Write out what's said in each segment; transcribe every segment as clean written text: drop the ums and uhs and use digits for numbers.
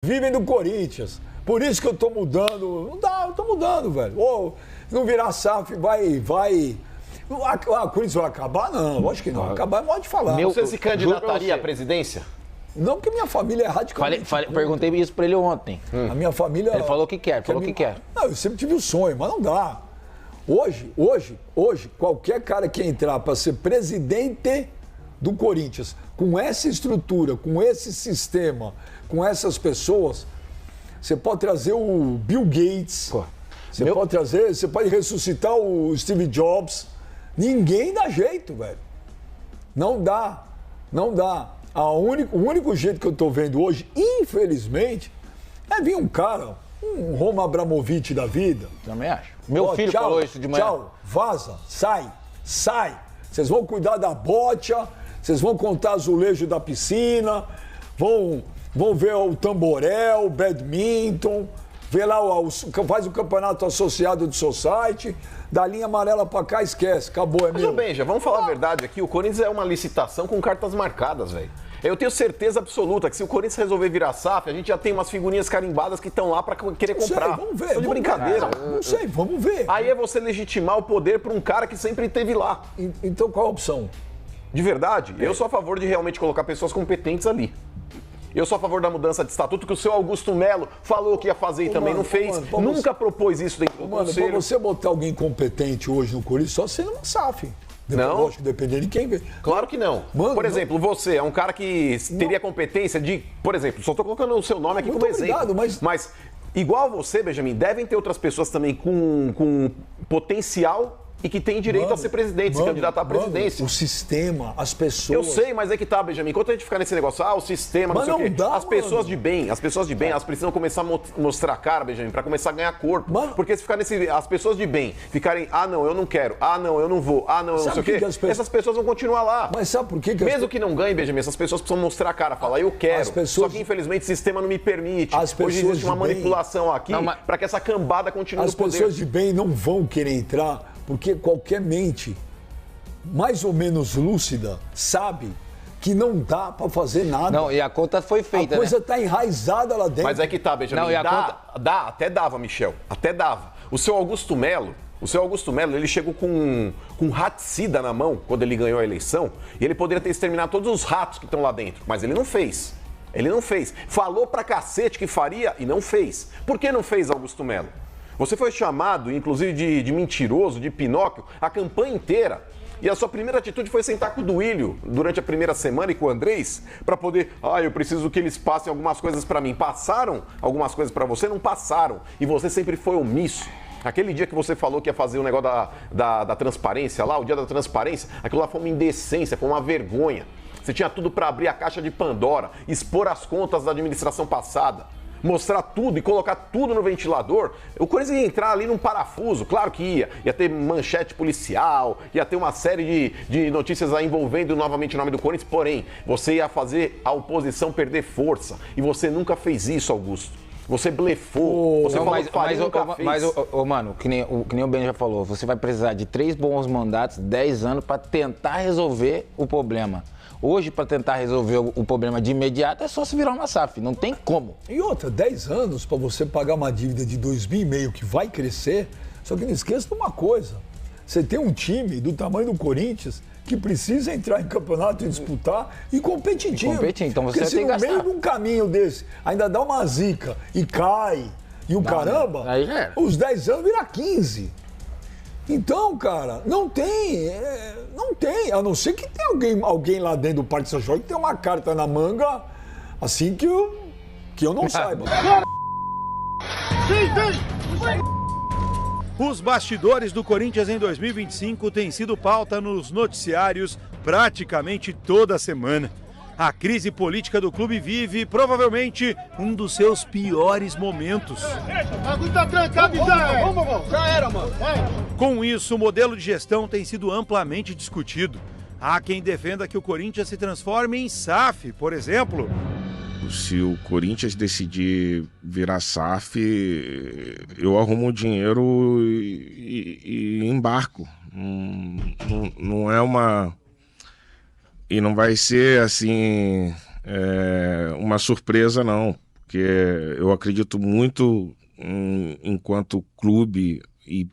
vivem do Corinthians. Por isso que eu tô mudando. Não dá, eu tô mudando, velho. Ou não virar SAF, vai. O Corinthians vai acabar? Não, lógico que não. Acabar, pode falar. Você se candidataria à presidência? Não, porque minha família é radicalmente... Perguntei isso pra ele ontem. A minha família... Ele falou que quer, Não, eu sempre tive o sonho, mas não dá. Hoje, qualquer cara que entrar para ser presidente do Corinthians, com essa estrutura, com esse sistema, com essas pessoas, você pode trazer o Bill Gates, você pode ressuscitar o Steve Jobs. Ninguém dá jeito, velho. Não dá. O único jeito que eu tô vendo hoje, infelizmente, é vir um cara, um Roman Abramovich da vida. Também acho. Meu filho falou isso de manhã. Tchau, vaza, sai. Vocês vão cuidar da bocha, vocês vão contar azulejo da piscina, vão ver o tamborel, o badminton, vê lá, faz o campeonato associado do society, da linha amarela pra cá, esquece, acabou, é meu. Mas, Benja, vamos falar a verdade aqui, o Corinthians é uma licitação com cartas marcadas, velho. Eu tenho certeza absoluta que se o Corinthians resolver virar SAF, a gente já tem umas figurinhas carimbadas que estão lá pra querer comprar. Vamos ver. Estou de brincadeira. Não sei, vamos ver. Aí é você legitimar o poder pra um cara que sempre esteve lá. Então qual a opção? De verdade, eu sou a favor de realmente colocar pessoas competentes ali. Eu sou a favor da mudança de estatuto, que o seu Augusto Melo falou que ia fazer e também não fez. Nunca propôs isso dentro do conselho. Pra você botar alguém competente hoje no Corinthians, só sendo uma SAF. Não. Lógico, dependendo de quem vê. Claro que não. Por exemplo, você é um cara que teria competência de... Por exemplo, só estou colocando o seu nome aqui como exemplo. Mas, igual você, Benjamin, devem ter outras pessoas também com potencial e que tem direito a ser presidente, se candidatar à presidência. O sistema, as pessoas... Eu sei, mas é que tá, Benjamin. Enquanto a gente ficar nesse negócio, o sistema, não sei o quê. As pessoas de bem, elas precisam começar a mostrar a cara, Benjamin, pra começar a ganhar corpo. Porque se ficar as pessoas de bem ficarem, não, eu não quero, não, eu não vou, não, eu não sei o quê, essas pessoas vão continuar lá. Mas sabe por quê? Mesmo que não ganhem, Benjamin, essas pessoas precisam mostrar a cara, falar, eu quero. Só que, infelizmente, o sistema não me permite. Hoje existe uma manipulação aqui pra que essa cambada continue no poder. As pessoas de bem não vão querer entrar, porque qualquer mente mais ou menos lúcida sabe que não dá pra fazer nada. Não, e a conta foi feita, A coisa tá enraizada lá dentro. Mas é que tá, Benjamin. Até dava, Michel. Até dava. O seu Augusto Melo, ele chegou com um raticida na mão quando ele ganhou a eleição e ele poderia ter exterminado todos os ratos que estão lá dentro, mas ele não fez. Falou pra cacete que faria e não fez. Por que não fez, Augusto Melo? Você foi chamado, inclusive, de mentiroso, de Pinóquio, a campanha inteira. E a sua primeira atitude foi sentar com o Duílio durante a primeira semana e com o Andrés para poder... eu preciso que eles passem algumas coisas para mim. Passaram algumas coisas para você? Não passaram. E você sempre foi omisso. Aquele dia que você falou que ia fazer o negócio da transparência lá, o dia da transparência, aquilo lá foi uma indecência, foi uma vergonha. Você tinha tudo para abrir a caixa de Pandora, expor as contas da administração passada. Mostrar tudo e colocar tudo no ventilador, o Corinthians ia entrar ali num parafuso, claro que ia ter manchete policial, ia ter uma série de notícias envolvendo novamente o nome do Corinthians, porém, você ia fazer a oposição perder força, e você nunca fez isso, Augusto. Você blefou, você falou que faria, nunca fez. Mas, mano, que nem o Ben já falou, você vai precisar de 3 bons mandatos, 10 anos para tentar resolver o problema. Hoje, para tentar resolver o problema de imediato, é só se virar uma SAF. Não tem como. E outra, 10 anos para você pagar uma dívida de 2,5 bilhões que vai crescer. Só que não esqueça de uma coisa. Você tem um time do tamanho do Corinthians que precisa entrar em campeonato e disputar e competitivo. Então você porque tem que gastar. se no meio de um caminho desse ainda dá uma zica e cai e o caramba, aí já é. Os 10 anos viram 15. Então, cara, não tem, a não ser que tenha alguém lá dentro do Parque São Jorge que tem uma carta na manga, assim que eu não saiba. Os bastidores do Corinthians em 2025 têm sido pauta nos noticiários praticamente toda semana. A crise política do clube vive, provavelmente, um dos seus piores momentos. Já era, mano. Com isso, o modelo de gestão tem sido amplamente discutido. Há quem defenda que o Corinthians se transforme em SAF, por exemplo. Se o Corinthians decidir virar SAF, eu arrumo o dinheiro e embarco. Não é uma... E não vai ser, assim, uma surpresa, não. porque eu acredito muito enquanto clube e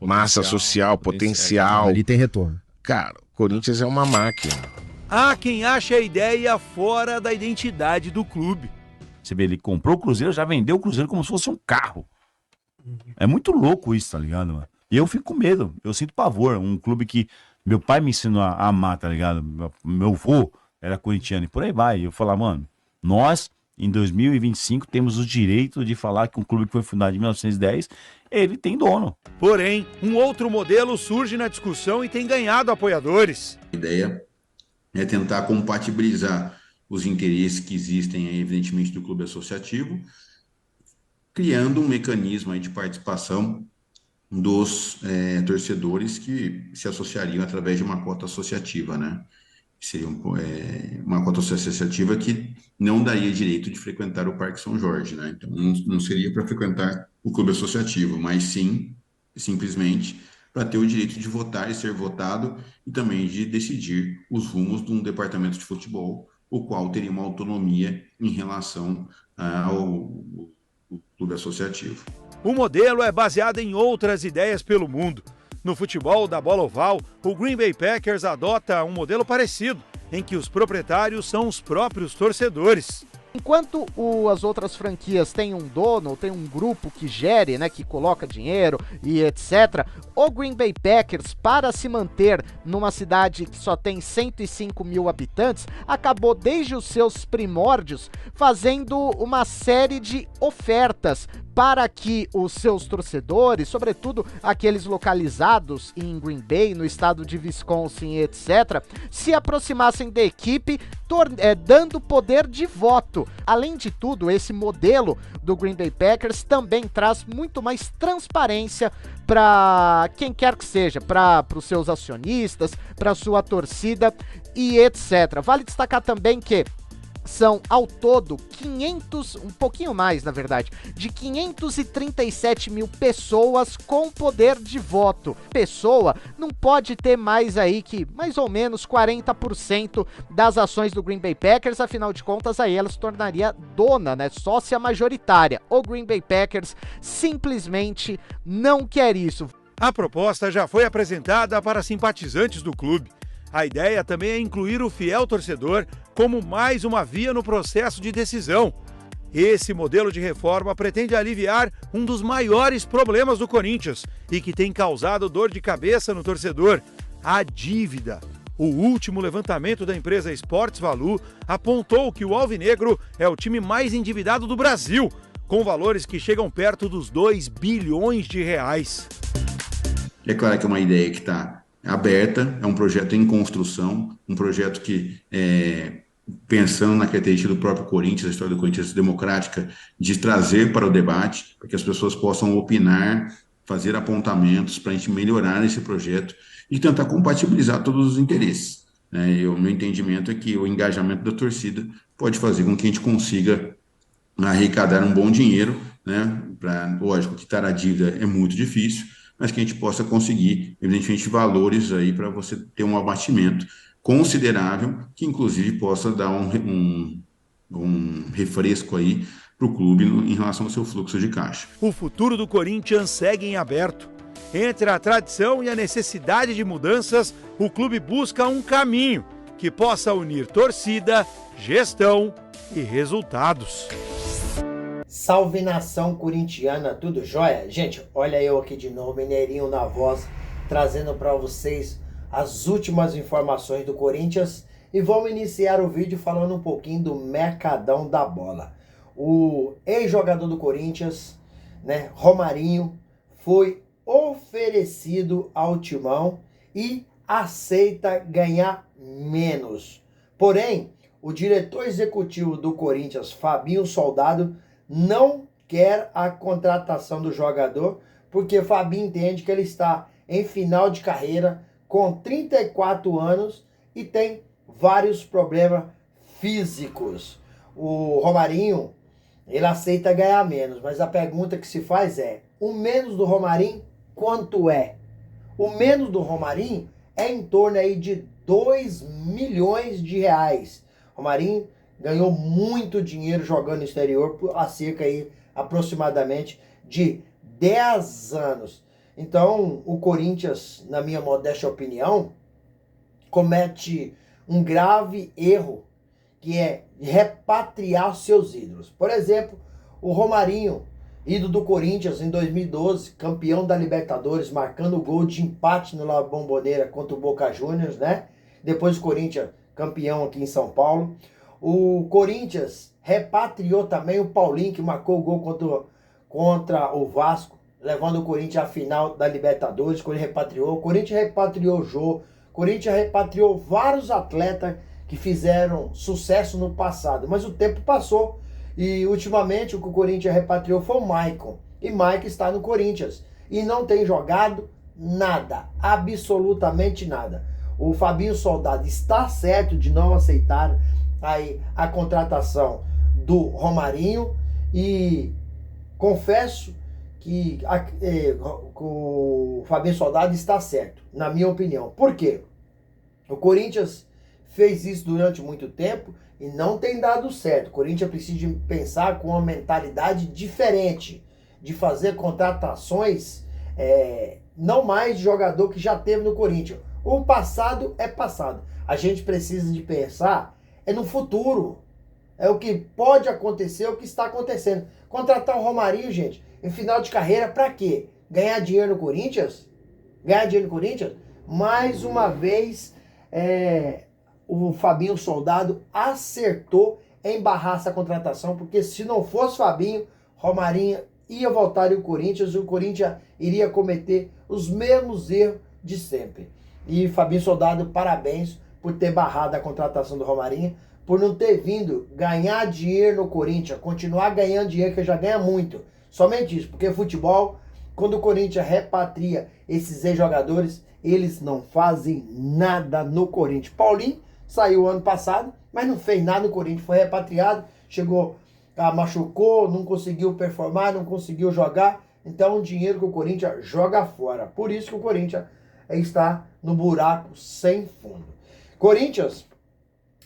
massa social, potencial. Ali tem retorno. Cara, o Corinthians é uma máquina. Há quem ache a ideia fora da identidade do clube. Você vê, ele comprou o Cruzeiro, já vendeu o Cruzeiro como se fosse um carro. É muito louco isso, tá ligado, mano? E eu fico com medo, eu sinto pavor. Um clube que meu pai me ensinou a amar, tá ligado? Meu avô era corintiano e por aí vai. E eu falar, mano, nós, em 2025, temos o direito de falar que um clube que foi fundado em 1910, ele tem dono. Porém, um outro modelo surge na discussão e tem ganhado apoiadores. A ideia é tentar compatibilizar os interesses que existem, aí, evidentemente, do clube associativo, criando um mecanismo aí de participação dos torcedores que se associariam através de uma cota associativa, né? Seria uma cota associativa que não daria direito de frequentar o Parque São Jorge, né? Então, não seria para frequentar o clube associativo, mas sim, simplesmente, para ter o direito de votar e ser votado e também de decidir os rumos de um departamento de futebol, o qual teria uma autonomia em relação ao clube associativo. O modelo é baseado em outras ideias pelo mundo. No futebol da bola oval, o Green Bay Packers adota um modelo parecido, em que os proprietários são os próprios torcedores. Enquanto as outras franquias têm um dono, tem um grupo que gere, né, que coloca dinheiro e etc., o Green Bay Packers, para se manter numa cidade que só tem 105 mil habitantes, acabou desde os seus primórdios fazendo uma série de ofertas para que os seus torcedores, sobretudo aqueles localizados em Green Bay, no estado de Wisconsin, etc., se aproximassem da equipe, dando poder de voto. Além de tudo, esse modelo do Green Bay Packers também traz muito mais transparência para quem quer que seja, para os seus acionistas, para sua torcida e etc. Vale destacar também que são, ao todo, 500, um pouquinho mais, na verdade, de 537 mil pessoas com poder de voto. Pessoa não pode ter mais aí que, mais ou menos, 40% das ações do Green Bay Packers, afinal de contas, aí ela se tornaria dona, né, sócia majoritária. O Green Bay Packers simplesmente não quer isso. A proposta já foi apresentada para simpatizantes do clube. A ideia também é incluir o fiel torcedor como mais uma via no processo de decisão. Esse modelo de reforma pretende aliviar um dos maiores problemas do Corinthians e que tem causado dor de cabeça no torcedor: a dívida. O último levantamento da empresa Sports Value apontou que o Alvinegro é o time mais endividado do Brasil, com valores que chegam perto dos 2 bilhões de reais. É claro que é uma ideia que está aberta, é um projeto em construção, um projeto que, pensando na característica do próprio Corinthians, a história do Corinthians democrática, de trazer para o debate, para que as pessoas possam opinar, fazer apontamentos para a gente melhorar esse projeto e tentar compatibilizar todos os interesses. O meu entendimento é que o engajamento da torcida pode fazer com que a gente consiga arrecadar um bom dinheiro, né? Lógico, quitar a dívida é muito difícil, mas que a gente possa conseguir, evidentemente, valores aí para você ter um abatimento considerável, que inclusive possa dar um refresco aí para o clube em relação ao seu fluxo de caixa. O futuro do Corinthians segue em aberto. Entre a tradição e a necessidade de mudanças, o clube busca um caminho que possa unir torcida, gestão e resultados. Salve nação corintiana, tudo jóia? Gente, olha eu aqui de novo, Mineirinho na voz, trazendo para vocês as últimas informações do Corinthians e vamos iniciar o vídeo falando um pouquinho do mercadão da bola. O ex-jogador do Corinthians, né, Romarinho, foi oferecido ao Timão e aceita ganhar menos. Porém, o diretor executivo do Corinthians, Fabinho Soldado, não quer a contratação do jogador, porque Fabinho entende que ele está em final de carreira, com 34 anos e tem vários problemas físicos. O Romarinho, ele aceita ganhar menos, mas a pergunta que se faz é: o menos do Romarinho, quanto é? O menos do Romarinho é em torno aí de 2 milhões de reais. Romarinho ganhou muito dinheiro jogando no exterior há cerca aí, aproximadamente de 10 anos. Então, o Corinthians, na minha modesta opinião, comete um grave erro, que é repatriar seus ídolos. Por exemplo, o Romarinho, ídolo do Corinthians em 2012, campeão da Libertadores, marcando o gol de empate no La Bombonera contra o Boca Juniors, né? Depois o Corinthians campeão aqui em São Paulo. O Corinthians repatriou também o Paulinho, que marcou o gol contra o Vasco, levando o Corinthians à final da Libertadores. O Corinthians repatriou. O Corinthians repatriou o Jô. O Corinthians repatriou vários atletas que fizeram sucesso no passado. Mas o tempo passou. E ultimamente o que o Corinthians repatriou foi o Maicon. E Maicon está no Corinthians. E não tem jogado nada. Absolutamente nada. O Fabinho Soldado está certo de não aceitar aí a contratação do Romarinho. E confesso que o Fabinho Soldado está certo, na minha opinião. Por quê? O Corinthians fez isso durante muito tempo e não tem dado certo. O Corinthians precisa pensar com uma mentalidade diferente, de fazer contratações, não mais de jogador que já teve no Corinthians. O passado é passado. A gente precisa de pensar no futuro. É o que pode acontecer, o que está acontecendo. Contratar o Romarinho, gente, em final de carreira, para quê? Ganhar dinheiro no Corinthians? Ganhar dinheiro no Corinthians? Mais uma vez, o Fabinho Soldado acertou em barrar essa contratação, porque se não fosse Fabinho, Romarinho ia voltar ao Corinthians e o Corinthians iria cometer os mesmos erros de sempre. E Fabinho Soldado, parabéns por ter barrado a contratação do Romarinho, por não ter vindo ganhar dinheiro no Corinthians, continuar ganhando dinheiro, que já ganha muito. Somente isso, porque futebol, quando o Corinthians repatria esses ex-jogadores, eles não fazem nada no Corinthians. Paulinho saiu ano passado, mas não fez nada no Corinthians, foi repatriado, chegou, machucou, não conseguiu performar, não conseguiu jogar. Então, o dinheiro que o Corinthians joga fora. Por isso que o Corinthians está no buraco sem fundo. Corinthians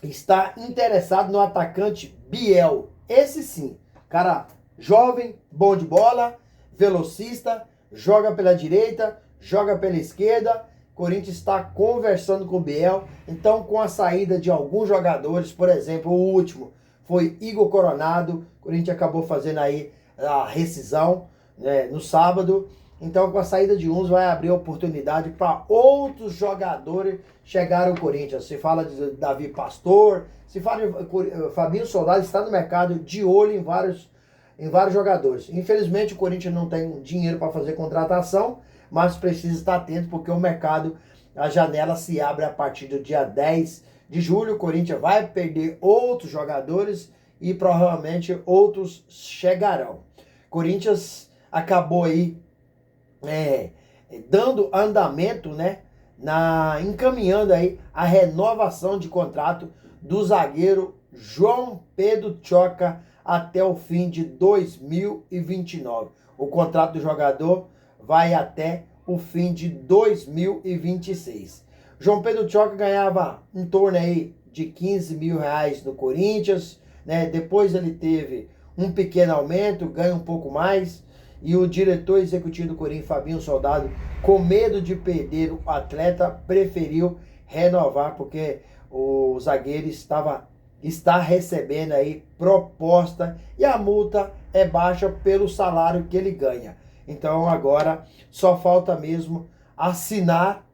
está interessado no atacante Biel. Esse sim, cara jovem, bom de bola, velocista, joga pela direita, joga pela esquerda. Corinthians está conversando com o Biel. Então, com a saída de alguns jogadores, por exemplo, o último foi Igor Coronado. O Corinthians acabou fazendo aí a rescisão, né, no sábado. Então, com a saída de uns, vai abrir oportunidade para outros jogadores chegarem ao Corinthians. Se fala de Davi Pastor, se fala de Fabinho Soldado, está no mercado de olho em vários jogadores. Infelizmente, o Corinthians não tem dinheiro para fazer contratação, mas precisa estar atento, porque o mercado, a janela se abre a partir do dia 10 de julho. O Corinthians vai perder outros jogadores e provavelmente outros chegarão. Corinthians acabou aí dando andamento, né, encaminhando aí a renovação de contrato do zagueiro João Pedro Tchoca até o fim de 2029. O contrato do jogador vai até o fim de 2026. João Pedro Tchoca ganhava em torno aí de 15 mil reais no Corinthians, né? Depois ele teve um pequeno aumento, ganha um pouco mais. E o diretor executivo do Corinthians, Fabinho Soldado, com medo de perder o atleta, preferiu renovar, porque o zagueiro está recebendo aí proposta e a multa é baixa pelo salário que ele ganha. Então agora só falta mesmo assinar,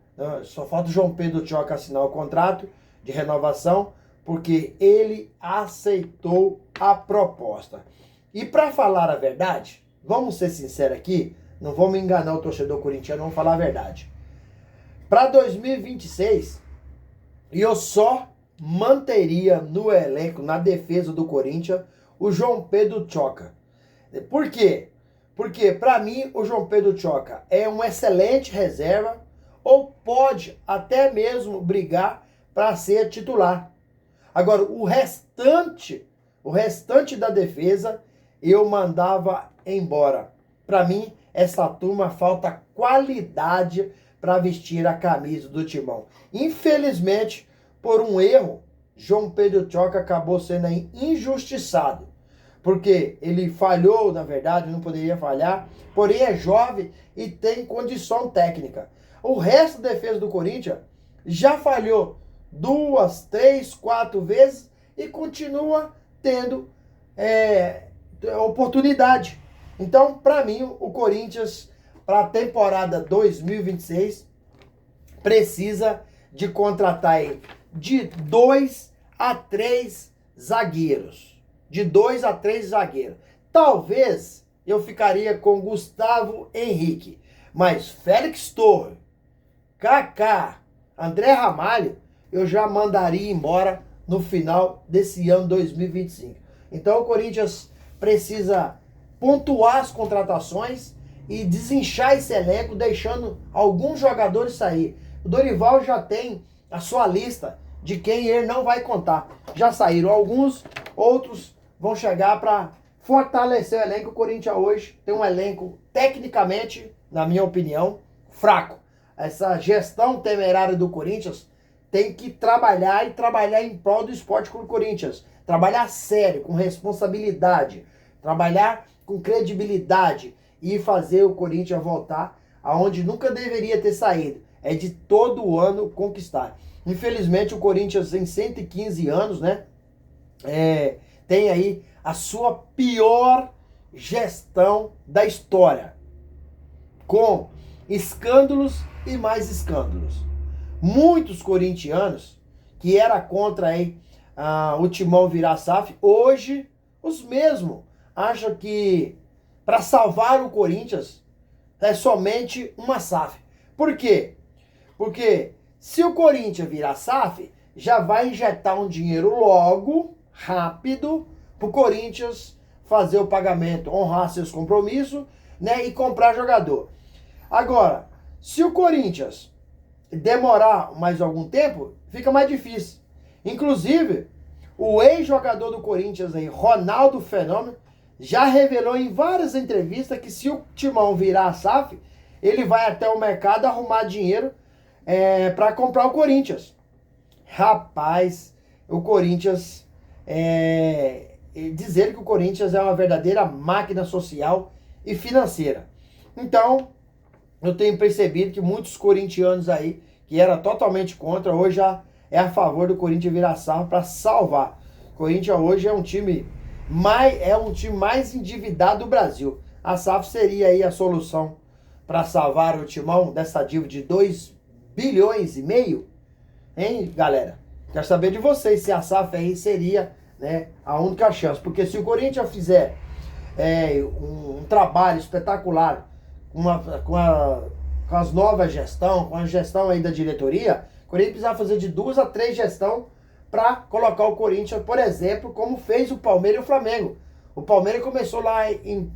só falta o João Pedro Tchoca assinar o contrato de renovação, porque ele aceitou a proposta. E para falar a verdade, vamos ser sinceros aqui, não vamos enganar o torcedor corintiano, vamos falar a verdade. Para 2026, eu só manteria no elenco, na defesa do Corinthians, o João Pedro Tchoca. Por quê? Porque, para mim, o João Pedro Tchoca é um excelente reserva, ou pode até mesmo brigar para ser titular. Agora, o restante da defesa, eu mandava embora. Para mim, essa turma falta qualidade para vestir a camisa do Timão. Infelizmente, por um erro João Pedro Choca acabou sendo aí injustiçado. Porque ele falhou, na verdade, não poderia falhar, porém é jovem e tem condição técnica. O resto da defesa do Corinthians já falhou 2, 3, 4 vezes e continua tendo oportunidade. Então, para mim, o Corinthians, para a temporada 2026, precisa de contratar aí de 2 a 3 zagueiros. De 2 a 3 zagueiros. Talvez eu ficaria com Gustavo Henrique. Mas Félix Torres, Kaká, André Ramalho, eu já mandaria embora no final desse ano 2025. Então o Corinthians precisa pontuar as contratações e desinchar esse elenco, deixando alguns jogadores sair. O Dorival já tem a sua lista de quem ele não vai contar. Já saíram alguns, outros vão chegar para fortalecer o elenco. O Corinthians hoje tem um elenco tecnicamente, na minha opinião, fraco. Essa gestão temerária do Corinthians tem que trabalhar e trabalhar em prol do Esporte Clube Corinthians. Trabalhar sério, com responsabilidade, trabalhar com credibilidade e fazer o Corinthians voltar aonde nunca deveria ter saído. É de todo ano conquistar. Infelizmente o Corinthians em 115 anos, né, tem aí a sua pior gestão da história, com escândalos e mais escândalos. Muitos corintianos que era contra aí o Timão virar SAF, hoje os mesmos acham que para salvar o Corinthians é somente uma SAF. Por quê? Porque se o Corinthians virar SAF, já vai injetar um dinheiro logo, rápido, pro Corinthians fazer o pagamento, honrar seus compromissos, né, e comprar jogador. Agora, se o Corinthians demorar mais algum tempo, fica mais difícil. Inclusive, o ex-jogador do Corinthians aí, Ronaldo Fenômeno, já revelou em várias entrevistas que se o Timão virar a SAF, ele vai até o mercado arrumar dinheiro para comprar o Corinthians. Rapaz, o Corinthians dizer que o Corinthians é uma verdadeira máquina social e financeira. Então, eu tenho percebido que muitos corintianos aí, que era totalmente contra, hoje já é a favor do Corinthians virar SAF para salvar. O Corinthians hoje é um time mais endividado do Brasil. A SAF seria aí a solução para salvar o Timão dessa dívida de 2,5 bilhões, hein, galera? Quero saber de vocês se a SAF aí seria, né, a única chance. Porque se o Corinthians fizer um trabalho espetacular com as novas gestões, com a gestão aí da diretoria, o Corinthians precisa fazer de 2 a 3 gestão para colocar o Corinthians, por exemplo, como fez o Palmeiras e o Flamengo. O Palmeiras começou lá em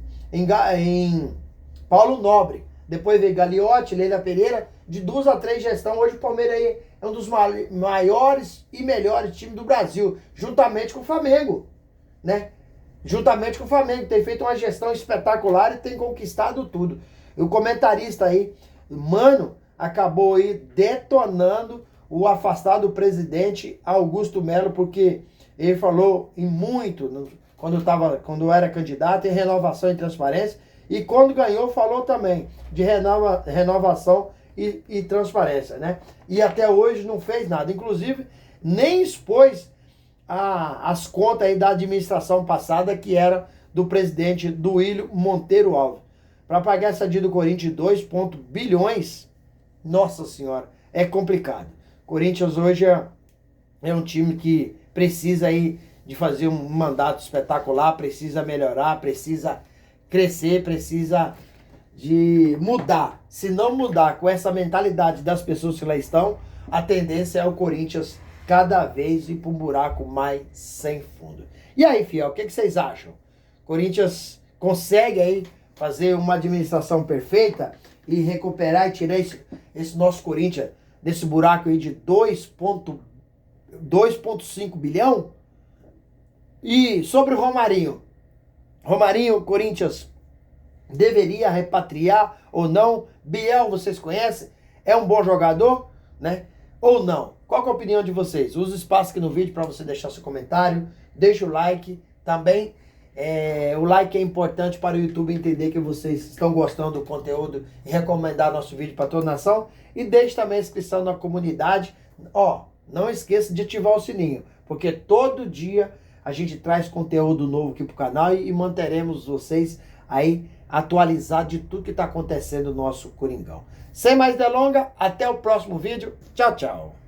Paulo Nobre, depois veio Gagliotti, Leila Pereira, de 2 a 3 gestão. Hoje o Palmeiras aí é um dos maiores e melhores times do Brasil, juntamente com o Flamengo, né? Juntamente com o Flamengo, tem feito uma gestão espetacular e tem conquistado tudo. E o comentarista aí, Mano, acabou aí detonando o afastado presidente Augusto Melo, porque ele falou quando era candidato, em renovação e transparência, e quando ganhou falou também de renovação e transparência, né? E até hoje não fez nada, inclusive nem expôs as contas aí da administração passada, que era do presidente Duílio Monteiro Alves. Para pagar essa dívida do Corinthians de 2 bilhões, nossa senhora, é complicado. Corinthians hoje é um time que precisa aí de fazer um mandato espetacular, precisa melhorar, precisa crescer, precisa de mudar. Se não mudar com essa mentalidade das pessoas que lá estão, a tendência é o Corinthians cada vez ir para um buraco mais sem fundo. E aí, fiel, o que vocês acham? Corinthians consegue aí fazer uma administração perfeita e recuperar e tirar esse nosso Corinthians desse buraco aí de 2,5 bilhão? E sobre o Romarinho, o Corinthians deveria repatriar ou não? Biel, vocês conhecem? É um bom jogador, né? Ou não? Qual que é a opinião de vocês? Usa o espaço aqui no vídeo para você deixar seu comentário, deixa o like também. O like é importante para o YouTube entender que vocês estão gostando do conteúdo e recomendar nosso vídeo para toda a nação. E deixe também a inscrição na comunidade. Não esqueça de ativar o sininho, porque todo dia a gente traz conteúdo novo aqui pro canal e manteremos vocês aí atualizados de tudo que está acontecendo no nosso Coringão. Sem mais delongas, até o próximo vídeo. Tchau, tchau.